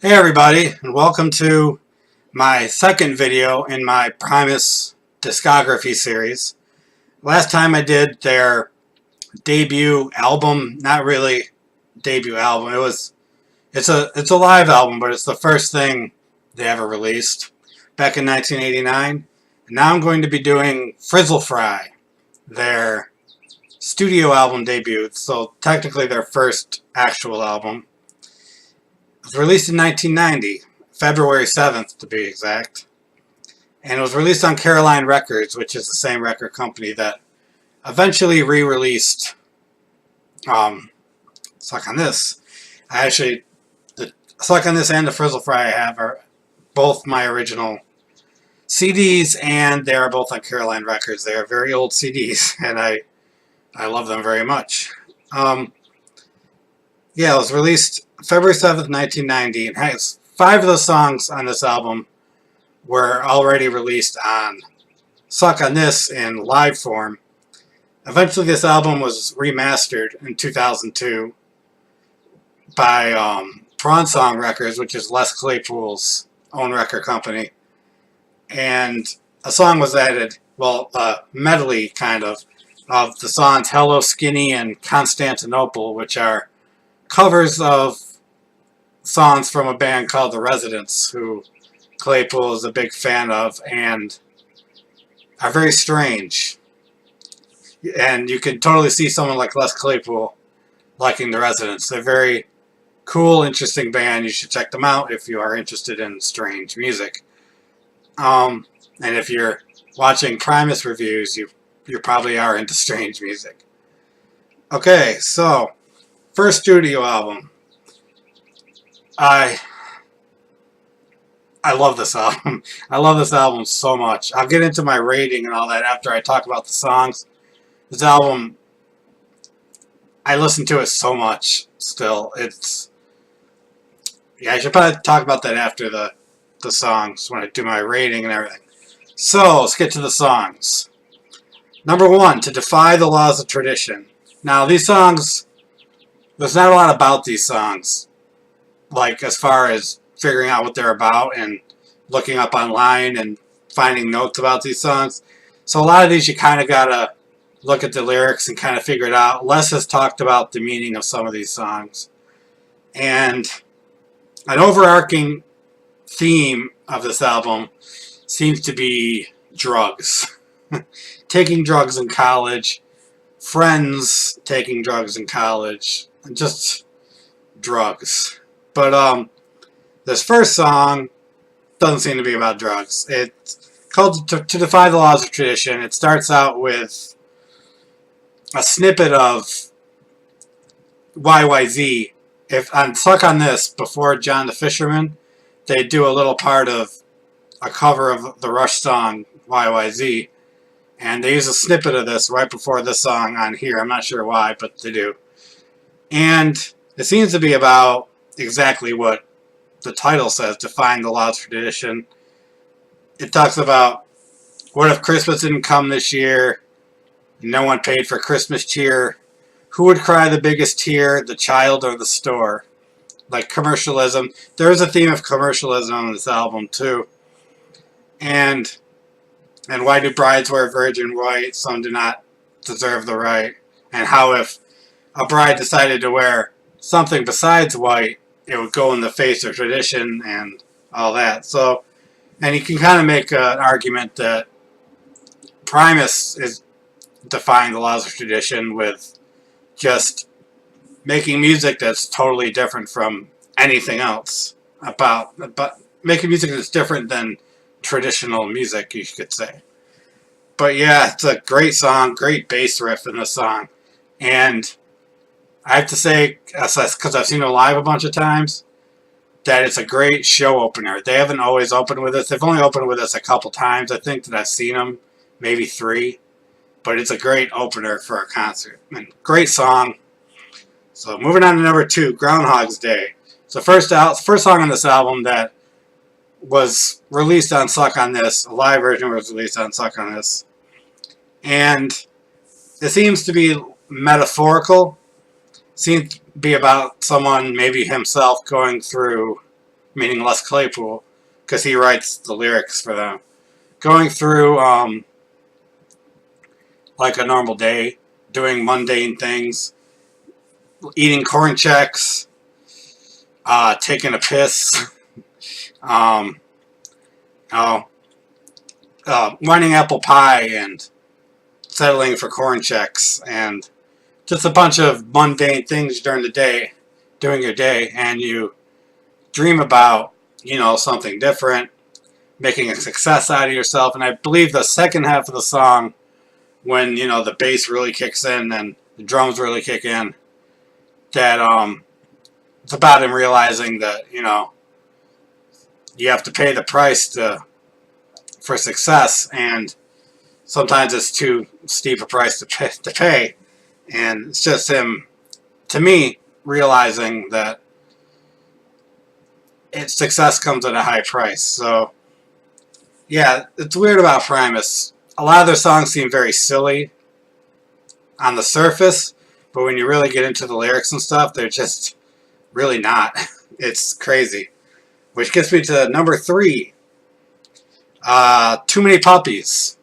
Hey everybody, and welcome to my second video in my Primus discography series. Last time I did their debut album, not really debut album. It's a live album, but it's the first thing they ever released back in 1989. And now I'm going to be doing Frizzle Fry, their studio album debut, so technically their first actual album. It was released in 1990, February 7th to be exact, and it was released on Caroline Records, which is the same record company that eventually re-released Suck on This. The Suck on This and the Frizzle Fry I have are both my original CDs, and they are both on Caroline Records. They are very old CDs, and I love them very much. Yeah, it was released February 7th, 1990, and has 5 of the songs on this album were already released on Suck on This in live form. Eventually this album was remastered in 2002 by Prawn Song Records, which is Les Claypool's own record company. And a song was added, well, a medley kind of the songs Hello Skinny and Constantinople, which are covers of songs from a band called The Residents, who Claypool is a big fan of and are very strange. And you can totally see someone like Les Claypool liking The Residents. They're a very cool, interesting band. You should check them out if you are interested in strange music. And if you're watching Primus reviews, you probably are into strange music. Okay, so first studio album. I love this album. I love this album so much. I'll get into my rating and all that after I talk about the songs. This album, I listen to it so much still. Yeah, I should probably talk about that after the songs when I do my rating and everything. So, let's get to the songs. Number 1, To Defy the Laws of Tradition. Now, these songs, there's not a lot about these songs, like as far as figuring out what they're about and looking up online and finding notes about these songs. So a lot of these you kind of gotta look at the lyrics and kind of figure it out. Les has talked about the meaning of some of these songs. And an overarching theme of this album seems to be drugs. Taking drugs in college, friends taking drugs in college, and just drugs. But this first song doesn't seem to be about drugs. It's called to Defy the Laws of Tradition. It starts out with a snippet of YYZ. If on Suck on This, before John the Fisherman, they do a little part of a cover of the Rush song YYZ, and they use a snippet of this right before this song on here. I'm not sure why, but they do. And it seems to be about exactly what the title says, Defying the Laws of Tradition. It talks about, what if Christmas didn't come this year? No one paid for Christmas cheer. Who would cry the biggest tear, the child or the store? Like commercialism. There is a theme of commercialism on this album too. And why do brides wear virgin white? Some do not deserve the right. And how if a bride decided to wear something besides white, it would go in the face of tradition and all that. So, and you can kind of make an argument that Primus is defying the laws of tradition with just making music that's totally different from anything else. But making music that's different than traditional music, you could say. But yeah, it's a great song, great bass riff in the song. And I have to say, because I've seen it live a bunch of times, that it's a great show opener. They haven't always opened with us. They've only opened with us a couple times, I think, that I've seen them. Maybe 3. But it's a great opener for a concert. And great song. So moving on to number 2, Groundhog's Day. It's the first song on this album that was released on Suck on This. A live version was released on Suck on This. And it seems to be metaphorical. Seems to be about someone, maybe himself, going through meaning Les Claypool, because he writes the lyrics for them. Going through like a normal day, doing mundane things, eating corn checks, taking a piss, wanting apple pie and settling for corn checks, and just a bunch of mundane things during the day, during your day, and you dream about, you know, something different, making a success out of yourself. And I believe the second half of the song, when, you know, the bass really kicks in and the drums really kick in, that it's about him realizing that, you know, you have to pay the price for success, and sometimes it's too steep a price to pay. And it's just him, to me, realizing that success comes at a high price. So, yeah, it's weird about Primus. A lot of their songs seem very silly on the surface, but when you really get into the lyrics and stuff, they're just really not. It's crazy. Which gets me to number 3. Too Many Puppies.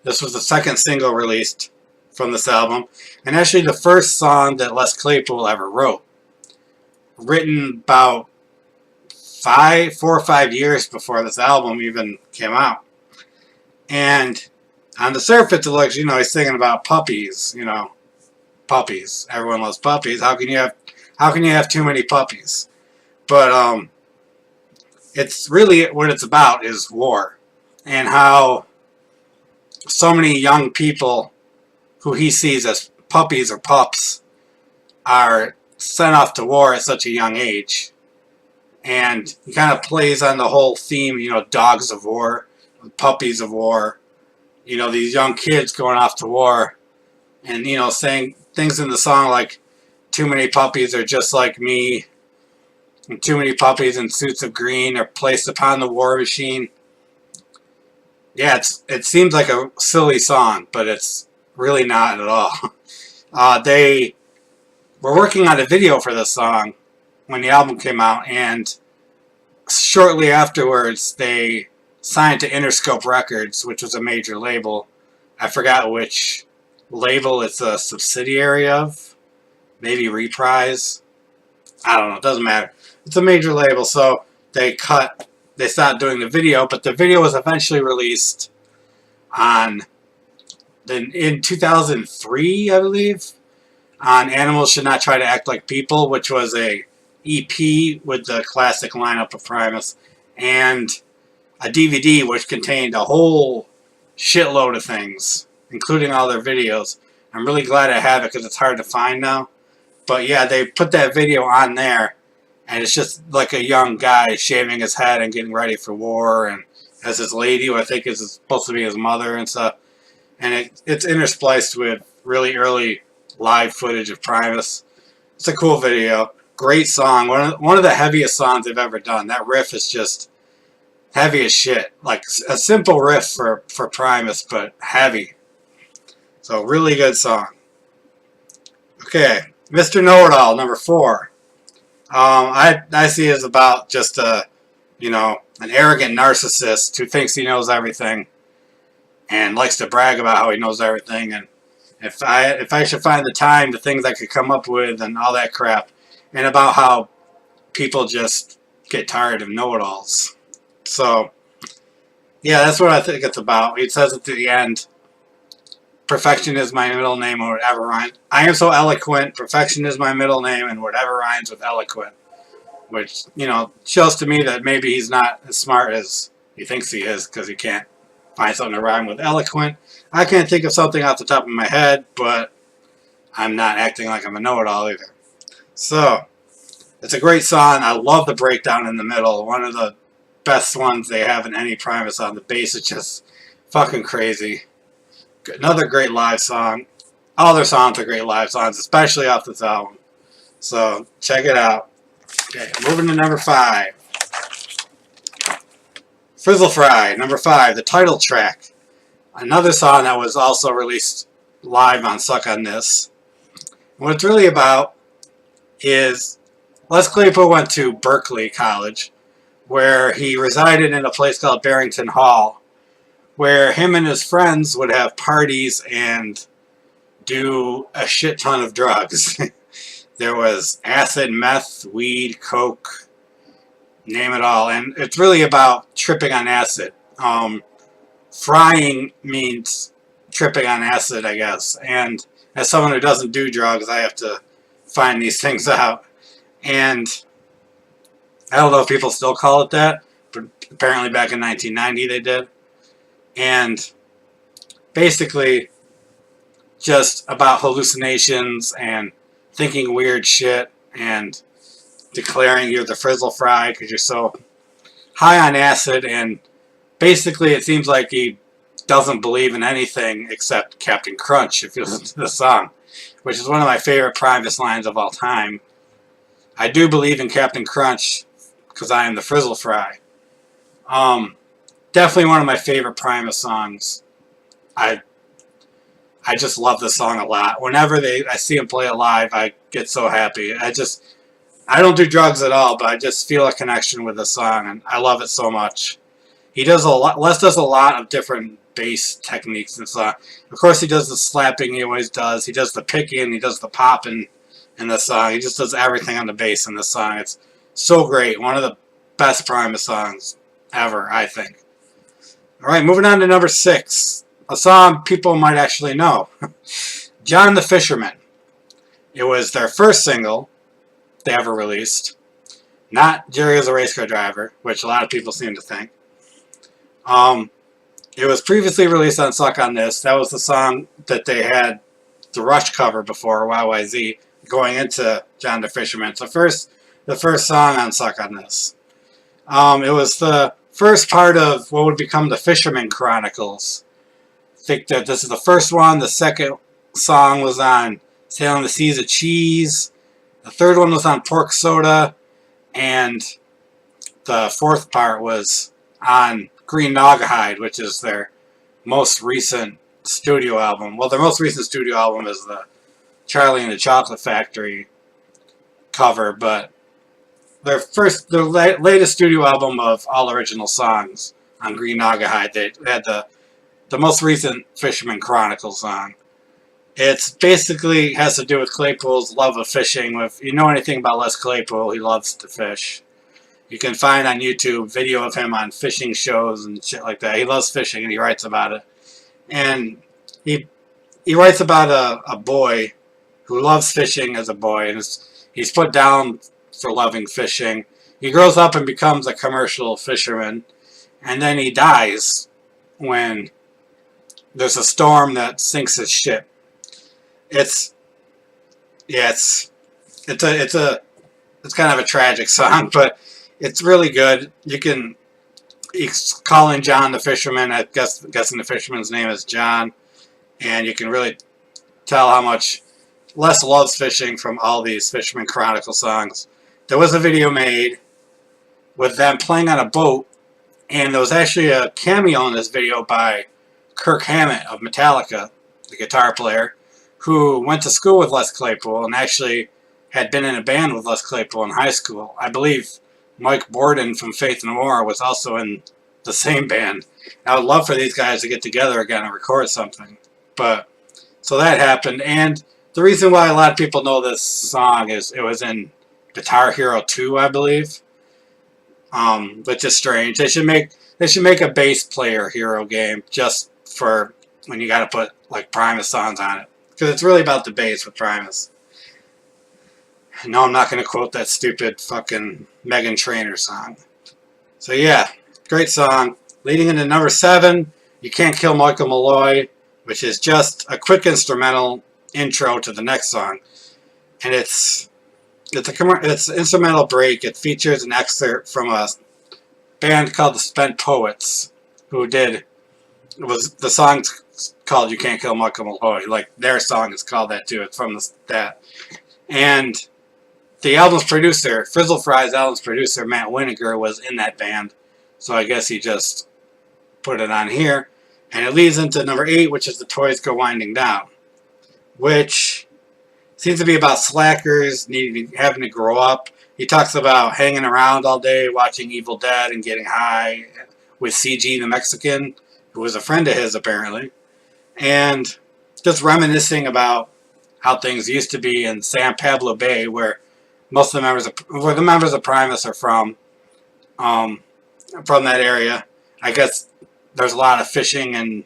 This was the second single released from this album, and actually the first song that Les Claypool ever wrote. Written about 4 or 5 years before this album even came out. And on the surface it looks, you know, he's singing about puppies, you know. Puppies. Everyone loves puppies. How can you have too many puppies? But it's really, what it's about is war, and how so many young people who he sees as puppies or pups are sent off to war at such a young age. And he kind of plays on the whole theme, you know, dogs of war, puppies of war, you know, these young kids going off to war, and, you know, saying things in the song like, too many puppies are just like me, and too many puppies in suits of green are placed upon the war machine. Yeah, it seems like a silly song, but it's really not at all. They were working on a video for this song when the album came out, and shortly afterwards they signed to Interscope Records, which was a major label. I forgot which label it's a subsidiary of. Maybe Reprise. I don't know, it doesn't matter. It's a major label, so they stopped doing the video, but the video was eventually released in 2003, I believe, on Animals Should Not Try to Act Like People, which was a EP with the classic lineup of Primus, and a DVD which contained a whole shitload of things, including all their videos. I'm really glad I have it because it's hard to find now. But yeah, they put that video on there, and it's just like a young guy shaving his head and getting ready for war, and has his lady, who I think is supposed to be his mother and stuff. And it's interspliced with really early live footage of Primus. It's a cool video. Great song. One of the heaviest songs they've ever done. That riff is just heavy as shit. Like a simple riff for Primus, but heavy. So really good song. Okay, Mr. Knowitall, number 4. I see it as about just you know, an arrogant narcissist who thinks he knows everything and likes to brag about how he knows everything. And if I should find the time, the things I could come up with and all that crap, and about how people just get tired of know-it-alls. So yeah, that's what I think it's about. It says at the end, perfection is my middle name, or whatever rhymes. I am so eloquent, perfection is my middle name, and whatever rhymes with eloquent. Which, you know, shows to me that maybe he's not as smart as he thinks he is, because he can't find something to rhyme with eloquent. I can't think of something off the top of my head, but I'm not acting like I'm a know-it-all either. So, it's a great song. I love the breakdown in the middle. One of the best ones they have in any Primus song. The bass is just fucking crazy. Another great live song. All their songs are great live songs, especially off this album. So, check it out. Okay, moving to number 5. Frizzle Fry, number 5, the title track. Another song that was also released live on Suck on This. What it's really about is Les Claypool went to Berkeley College, where he resided in a place called Barrington Hall, where him and his friends would have parties and do a shit ton of drugs. There was acid, meth, weed, coke, name it all. And it's really about tripping on acid. Frying means tripping on acid, I guess. And as someone who doesn't do drugs, I have to find these things out. And I don't know if people still call it that, but apparently back in 1990 they did. And basically just about hallucinations and thinking weird shit and declaring you're the Frizzle Fry because you're so high on acid. And basically it seems like he doesn't believe in anything except Captain Crunch if you listen to the song, which is one of my favorite Primus lines of all time. I do believe in Captain Crunch because I am the Frizzle Fry. Definitely one of my favorite Primus songs. I just love this song a lot. Whenever I see him play it live, I get so happy. I don't do drugs at all, but I just feel a connection with the song, and I love it so much. He does a lot. Les does a lot of different bass techniques in the song. Of course, he does the slapping. He always does. He does the picking. He does the popping in the song. He just does everything on the bass in the song. It's so great. One of the best Primus songs ever, I think. All right, moving on to number 6. A song people might actually know. John the Fisherman. It was their first single they ever released. Not Jerry is a Race Car Driver, which a lot of people seem to think. It was previously released on Suck on This. That was the song that they had the Rush cover before, YYZ, going into John the Fisherman. So the first song on Suck on This. It was the first part of what would become the Fisherman Chronicles. I think that this is the first one. The second song was on Sailing the Seas of Cheese. The third one was on Pork Soda. And the fourth part was on Green Knowitall, which is their most recent studio album. Well, their most recent studio album is the Charlie and the Chocolate Factory cover, but their latest studio album of all original songs on Green Knowitall, they had the most recent Fisherman Chronicles song. It's basically has to do with Claypool's love of fishing. If you know anything about Les Claypool, he loves to fish. You can find on YouTube video of him on fishing shows and shit like that. He loves fishing and he writes about it. And he writes about a boy who loves fishing as a boy, and he's put down for loving fishing. He grows up and becomes a commercial fisherman, and then he dies when there's a storm that sinks his ship. It's kind of a tragic song, but it's really good. He's calling John the Fisherman. Guessing the fisherman's name is John, and you can really tell how much Les loves fishing from all these Fisherman Chronicle songs. There was a video made with them playing on a boat, and there was actually a cameo in this video by Kirk Hammett of Metallica, the guitar player, who went to school with Les Claypool and actually had been in a band with Les Claypool in high school. I believe Mike Borden from Faith No More was also in the same band. I would love for these guys to get together again and record something. But so that happened, and the reason why a lot of people know this song is it was in Guitar Hero 2, I believe. Which is strange. They should make a bass player hero game just for when you got to put like Primus songs on it, because it's really about the bass with Primus. No, I'm not going to quote that stupid fucking Meghan Trainor song. So yeah, great song. Leading into number 7, You Can't Kill Michael Maloy, which is just a quick instrumental intro to the next song, and it's an instrumental break. It features an excerpt from a band called the Spent Poets, the song's called You Can't Kill Michael Maloy. Like, their song is called that too. It's from that. And the album's producer, Frizzle Fry's album's producer, Matt Winiger, was in that band. So I guess he just put it on here. And it leads into number 8, which is The Toys Go Winding Down, which seems to be about slackers having to grow up. He talks about hanging around all day, watching Evil Dead, and getting high with CG the Mexican, who was a friend of his apparently, and just reminiscing about how things used to be in San Pablo Bay, where most of the members of Primus are from that area. I guess there's a lot of fishing and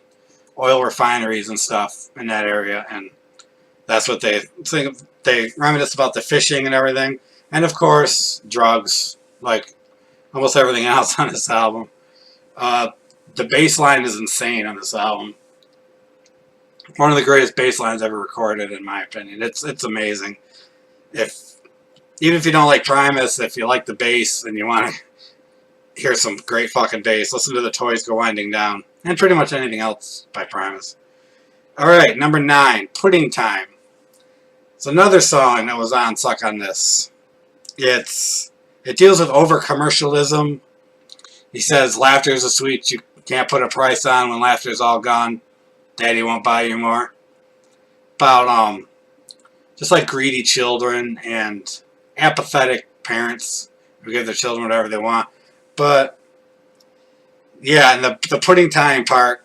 oil refineries and stuff in that area, and that's what they think. They reminisce about the fishing and everything, and of course drugs, like almost everything else on this album. The bass line is insane on this album. One of the greatest bass lines ever recorded, in my opinion. It's amazing. Even if you don't like Primus, if you like the bass and you want to hear some great fucking bass, listen to The Toys Go Winding Down, and pretty much anything else by Primus. Alright, number 9, Pudding Time. It's another song that was on Suck on This. It deals with over-commercialism. He says, laughter is a sweet you can't put a price on. When laughter's all gone, Daddy won't buy you more. About, just like greedy children and apathetic parents who give their children whatever they want. But, yeah, and the pudding time part,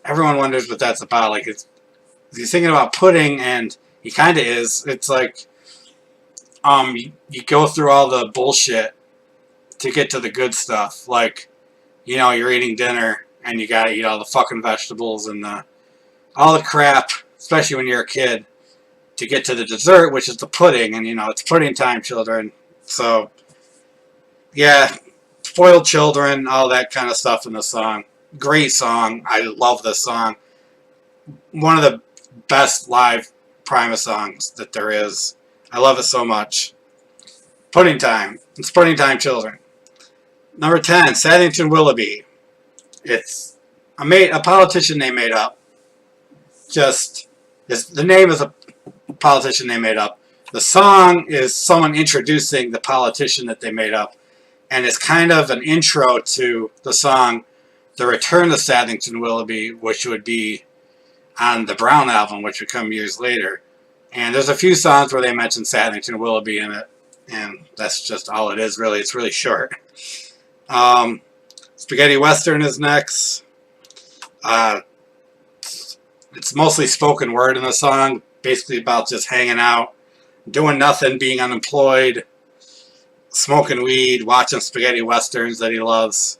everyone wonders what that's about. Like, he's thinking about pudding, and he kind of is. It's like, you go through all the bullshit to get to the good stuff. Like, you know, you're eating dinner, and you gotta eat all the fucking vegetables and all the crap, especially when you're a kid, to get to the dessert, which is the pudding. And, you know, it's pudding time, children. So, yeah, spoiled children, all that kind of stuff in the song. Great song. I love this song. One of the best live Primus songs that there is. I love it so much. Pudding Time. It's Pudding Time, children. Number 10, Saddington Willoughby. It's a politician they made up. The name is a politician they made up. The song is someone introducing the politician that they made up. And it's kind of an intro to the song The Return of Saddington Willoughby, which would be on the Brown album, which would come years later. And there's a few songs where they mention Saddington Willoughby in it. And that's just all it is, really. It's really short. Spaghetti Western is next. It's mostly spoken word in the song. Basically about just hanging out, doing nothing, being unemployed, smoking weed, watching spaghetti westerns that he loves,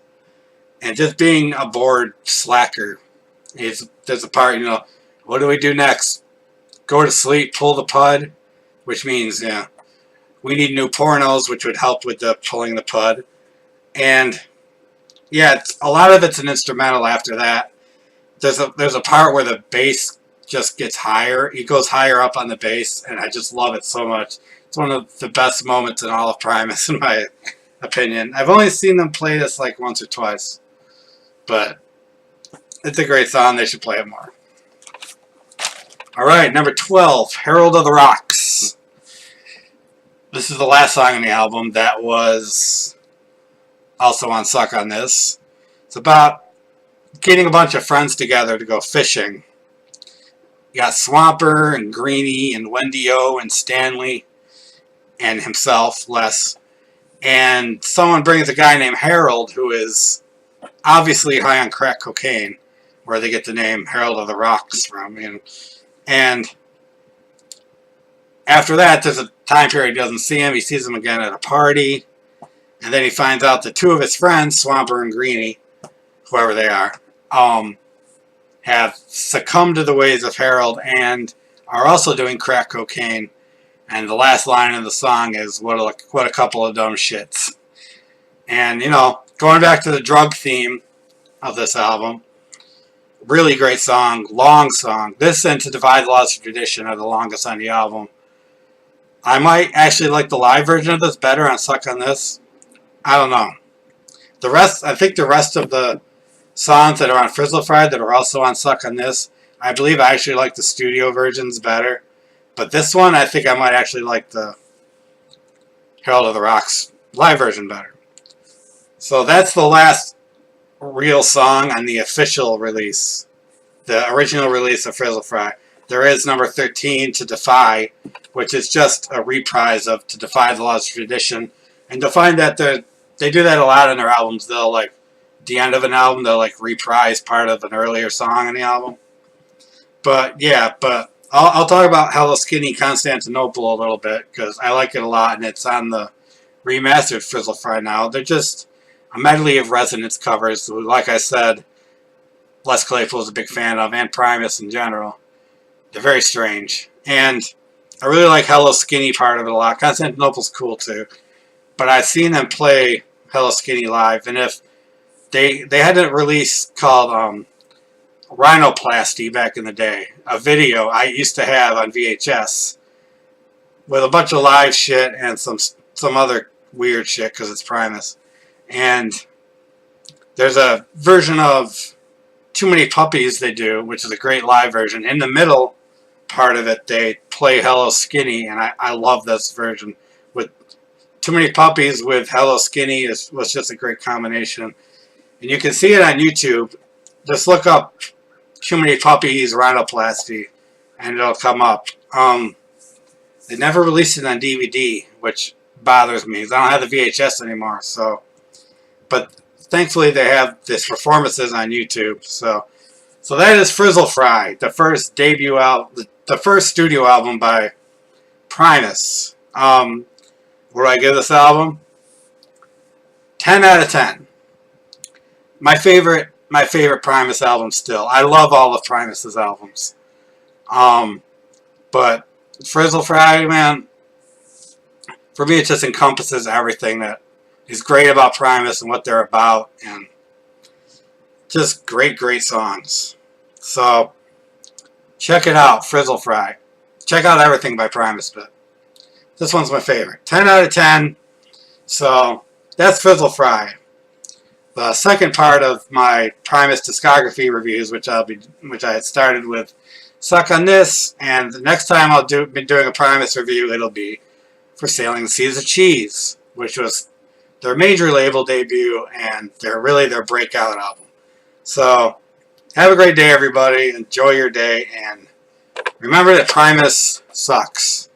and just being a bored slacker. There's a part, you know, what do we do next? Go to sleep, pull the pud, which means, yeah, we need new pornos, which would help with the pulling the pud. And yeah, a lot of it's an instrumental after that. There's a part where the bass just gets higher. He goes higher up on the bass, and I just love it so much. It's one of the best moments in all of Primus, in my opinion. I've only seen them play this like once or twice, but it's a great song. They should play it more. Alright, number 12, Herald of the Rocks. This is the last song on the album that was also on Suck on This. It's about getting a bunch of friends together to go fishing. You got Swamper and Greenie and Wendy O and Stanley and himself, Les. And someone brings a guy named Harold who is obviously high on crack cocaine, where they get the name Herald of the Rocks from. And after that, there's a time period he doesn't see him. He sees him again at a party. And then he finds out that two of his friends, Swamper and Greenie, whoever they are, have succumbed to the ways of Harold and are also doing crack cocaine. And the last line of the song is, what a couple of dumb shits. And, you know, going back to the drug theme of this album, really great song, long song. This and To Defy the Laws of Tradition are the longest on the album. I might actually like the live version of this better on Suck on This. I don't know. I think the rest of the songs that are on Frizzle Fry that are also on Suck on This, I believe I actually like the studio versions better. But this one, I think I might actually like the Herald of the Rocks live version better. So that's the last real song on the official release. The original release of Frizzle Fry. There is number 13, To Defy, which is just a reprise of To Defy the Laws of Tradition, And you'll find that they do that a lot in their albums. They'll, like, at the end of an album, they'll, like, reprise part of an earlier song in the album. But, yeah, but I'll talk about Hello Skinny Constantinople a little bit, because I like it a lot, and it's on the remastered Frizzle Fry now. They're just a medley of Resonance covers, like I said, Les Claypool is a big fan of, and Primus in general. They're very strange. And I really like Hello Skinny part of it a lot. Constantinople's cool too. But I've seen them play Hello Skinny live, and if they had a release called Rhinoplasty back in the day, a video I used to have on VHS with a bunch of live shit and some other weird shit because it's Primus. And there's a version of Too Many Puppies they do, which is a great live version. In the middle part of it, they play Hello Skinny, and I love this version. With Too Many Puppies with Hello Skinny was just a great combination. And you can see it on YouTube. Just look up Too Many Puppies Rhinoplasty, and it'll come up. They never released it on DVD, which bothers me. I don't have the VHS anymore, so. But thankfully, they have these performances on YouTube. So that is Frizzle Fry, the first debut album, the first studio album by Primus. What do I give this album? 10 out of 10. My favorite Primus album still. I love all of Primus's albums. But Frizzle Fry, man, for me, it just encompasses everything that is great about Primus and what they're about, and just great songs. So, check it out, Frizzle Fry. Check out everything by Primus, but this one's my favorite. 10 out of 10. So, that's Frizzle Fry. The second part of my Primus discography reviews, which I had started with Suck on This, and the next time I'll be doing a Primus review, it'll be for Sailing the Seas of Cheese, which was their major label debut, and they're really their breakout album. So, have a great day, everybody. Enjoy your day, and remember that Primus sucks.